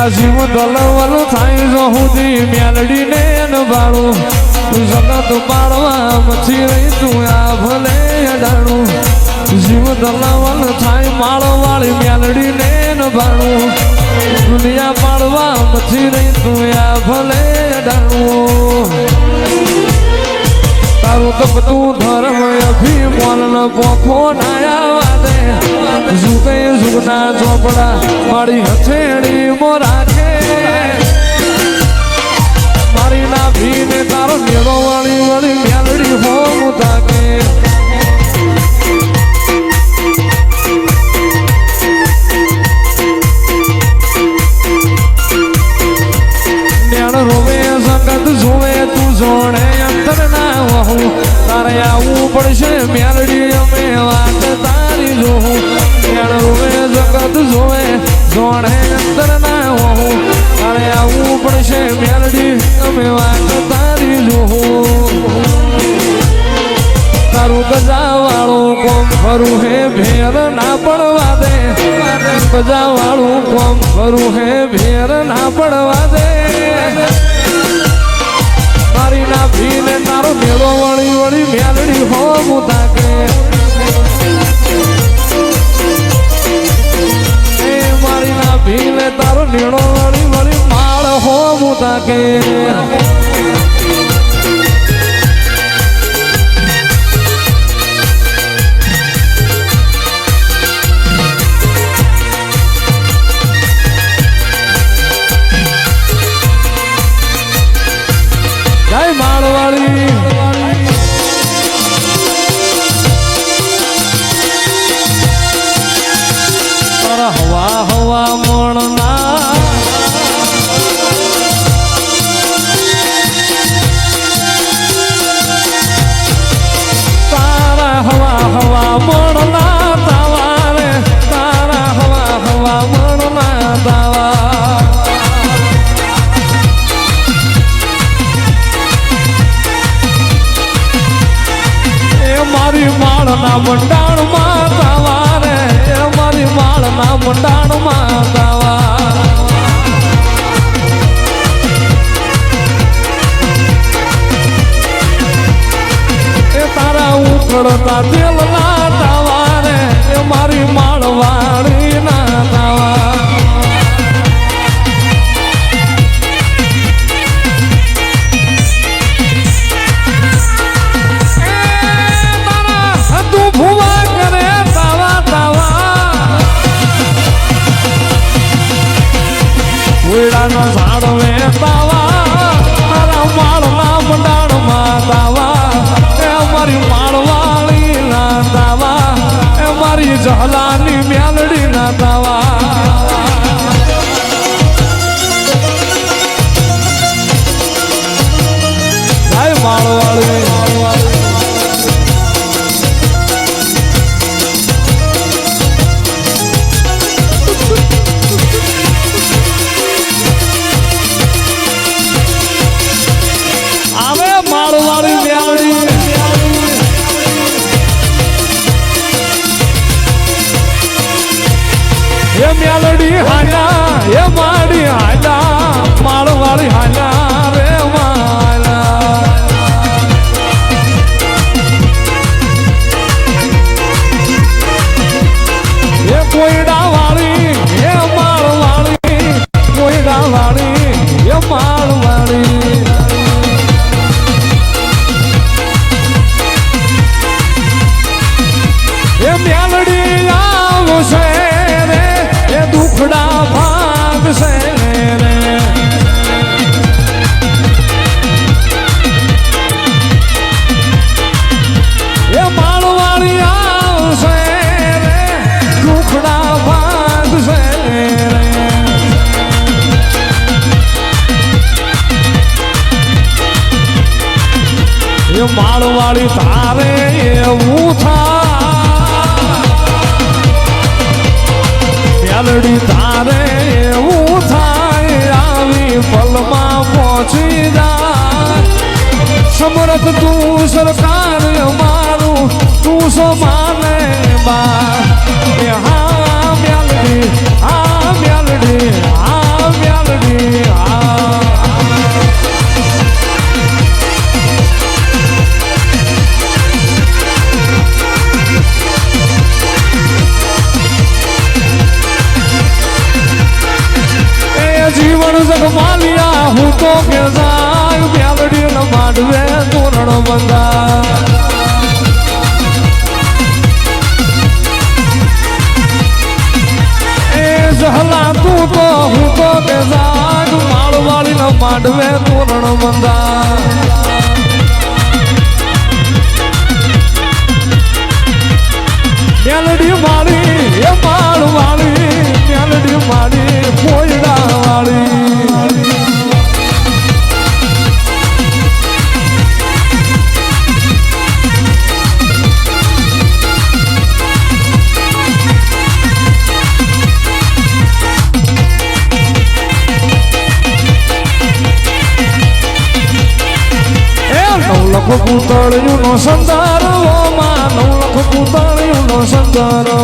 જીવ દલવલ થાય જો હુદી મેલડી ને નભાળું જગત પાડવા મચી રહી તું આ ભલે અડાણું જીવ દલવલ થાય માળો વાળી મેલડી ને નભાળું દુનિયા પાડવા મચી રહી તું આ ભલે અડાણું તારું તો બધું ધર્મ અભિમાન ન પોખો નાયા દે જુગે જુગના ચોપડા મારી હથેળી મો રાખે મારી ના ભીને તારો મેળો વાળી વાળી મેલડી હોમ તાકે નેણ રોવે સંગત જોવે તું જોડે અંતર ના વહું તારે આવું પડશે મેલડી અમે વાત તારી જોઉં નેણ રોવે જગત જોવે જોડે અંતર ના વહું તારે આવું પડશે મેલડી અમે વાત તારી જોઉં તારું ગજા વાળું કોમ ખરું હે ભેર ના પડવા દે ગજા વાળું કોમ ખરું હે ભેર ના પડવા દે મારી ના ભીને તારો મેળો વળી વળી મેલડી હોમ તાકે એ મારી ના ભીને તારો મેળો વળી વળી માળ હોમ તાકે હવા હવા મોણના તારા હવા હવા મોણના તાવા રે તારા હવા હવા મોણના તાવા એ મારી માળના મંડાણમાં તાવા રે એ મારી માળના મંડાણમાં તાવા એ તારા ઉકળતા તેલના તાવા રે એ મારી માળવાળી ના તાવા તું ભુવા કરે તાવા તાવા ઉડાના ઝાડ વે તાવા તારા માળના મંડાણમાં તાવા એ મારી માળવાળી ના તાવા એ મારી જહલાની મેલડી ના તાવા માળવાળી એ મેલડી હાલા એ માડી હાલા માળવાળી હાલા રે માલા માળવાળી તારે એવું થાય મેલડી તારે એવું થાય આવી પલમાં પહોંચી જાય સમરથ તું સરકાર મારું તું સો માને બા હા મેલડી હા મેલડી હા મેલડી હા જીવન જગમાલિયા હું તો કે જાય મેલડી ન માંડવે તોરણ બંધા એ જહલા તું તો હું તો કે જાય માળવાળી ન માંડવે તોરણ બંધા મેલડી મારી એ માળવાળી મેલડી મારી પોયડા વાળી નવલખ પૂતળિયું નો સંદારો માં નવલખ પૂતળિયું નો સંદારો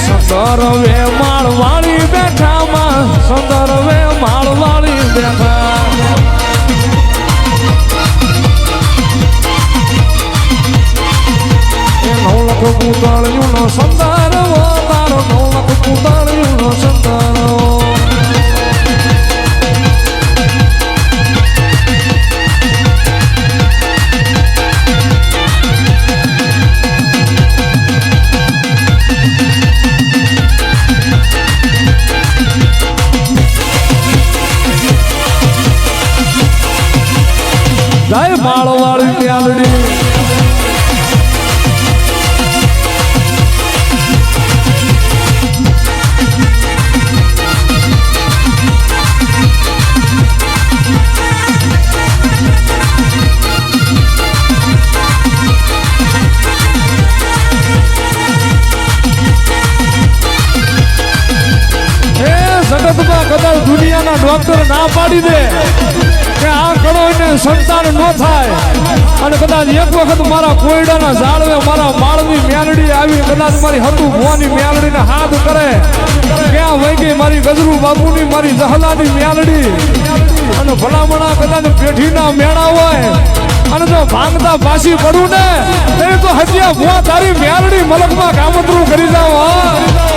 સંદરવે માળવાળી બેઠા માં સંદરવે માળવાળી બેઠા નવલખ પૂતળિયું નો સંદારો તારો નવલખ પૂતળિયું નો સંદારો જય માળવાળી મેલડી જગતમાં કદાચ દુનિયાના ડોક્ટર ના પાડી દે કે આ કણો એને સંતાન ન થાય અને કદાચ એક વખત મારા કોયડાના ઝાડવે મારા માળની મેલડી આવી કદાચ મારી હતું ભુવાની મેલડીને હાથ કરે ક્યાં વહી ગઈ મારી ગજરુ બાપુની મારી જહલાની મેલડી અને ભલામણા કદાચ પેઢીના મેળા હોય અને જો ભાંગતા પાછી પડું ને તો હજ્યા ભુવા તારી મેલડી મલકમાં કામતરું કરી જાવ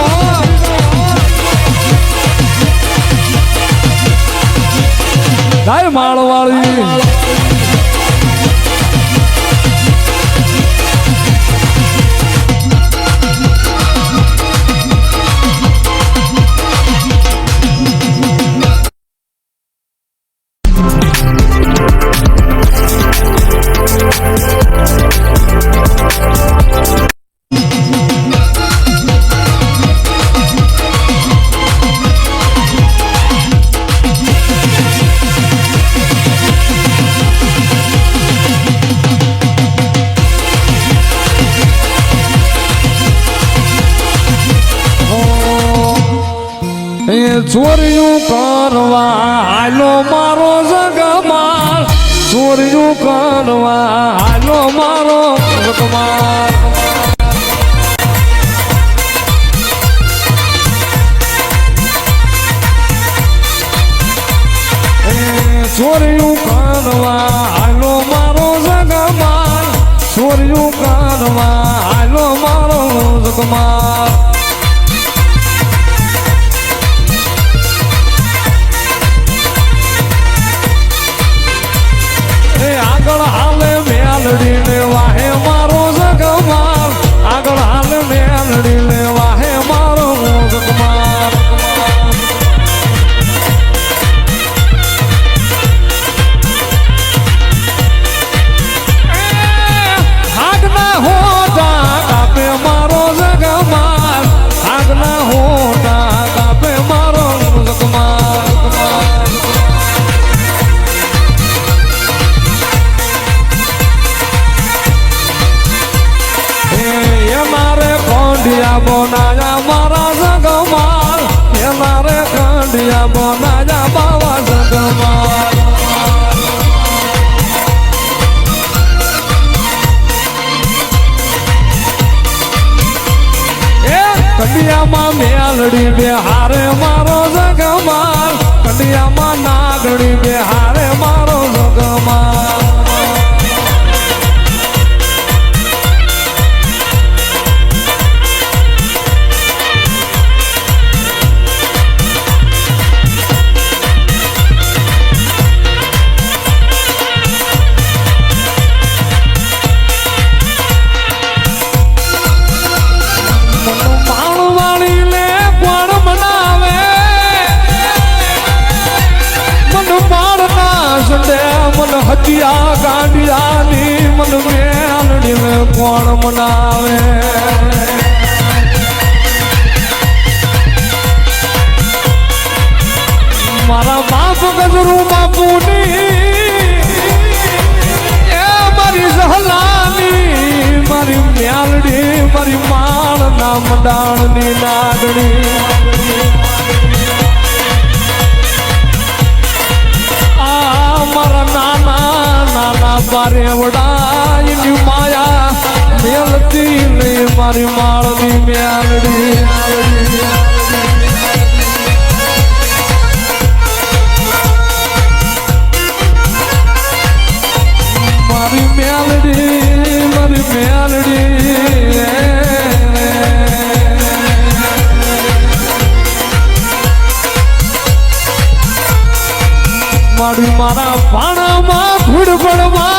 જય માળવાળી ચોર્યું કરવા હાલો મારો જગમાલ ચોર્યું કરવા હાલો મારો જગમાલ ચોર્યું કરવા હાલો મારો જગમાલ ચોર્યું કરવા હાલો મારો જગમાલ આગળ હાલે મેલડી ને વાહે મારો જગમાલ આગળ હાલે મેલડી ને વાહે મારો જગમાલ આગના હોટા કાપે મારો જગમાલ બનાયા મારા જગમાલ એના રે કંડિયા બનાયા બાવા જગમાલ કંડિયામાં મેલડી બે હારે મારો જગમાલ કંડિયામાં નાગડી બે હારે મારો જગમાલ मन हथिया गांडिया नी मन मेलडी में कोण मनावे मारा बाप गजरू बापू मारी सहलानी मारी मेलडी मारी माल ना मंडाण नी नागड़ी बारेवड़ा इनी माया मेलती नहीं मारी मालनी मेलडी मारी मेलडी मारी मेलडी मारी मारा पाना में धूड़ पड़वा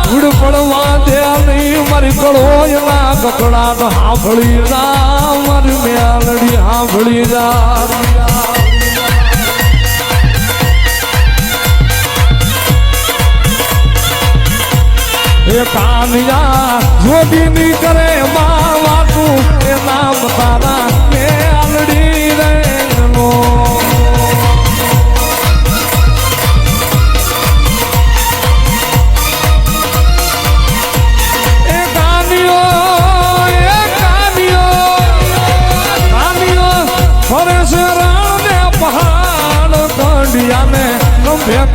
धूड़ पड़वा दे नहीं मारी कड़ोयला ककड़ा तो हांभળી जा मारी मेलडी हांभળી जा ए कानिया जोड़ी नी करे मावा तू ए नाम तारा मेलडी रे नो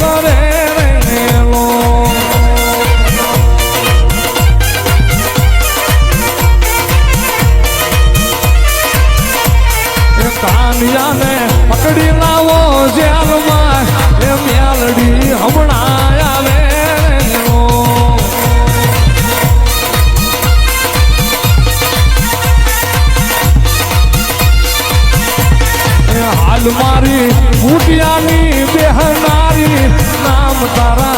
करे लो कानिया ने पकड़ी लावो जेल में ये मेलडी हमणा आवे लो हाल मारी फूटियानी बेहनारी नाम तारा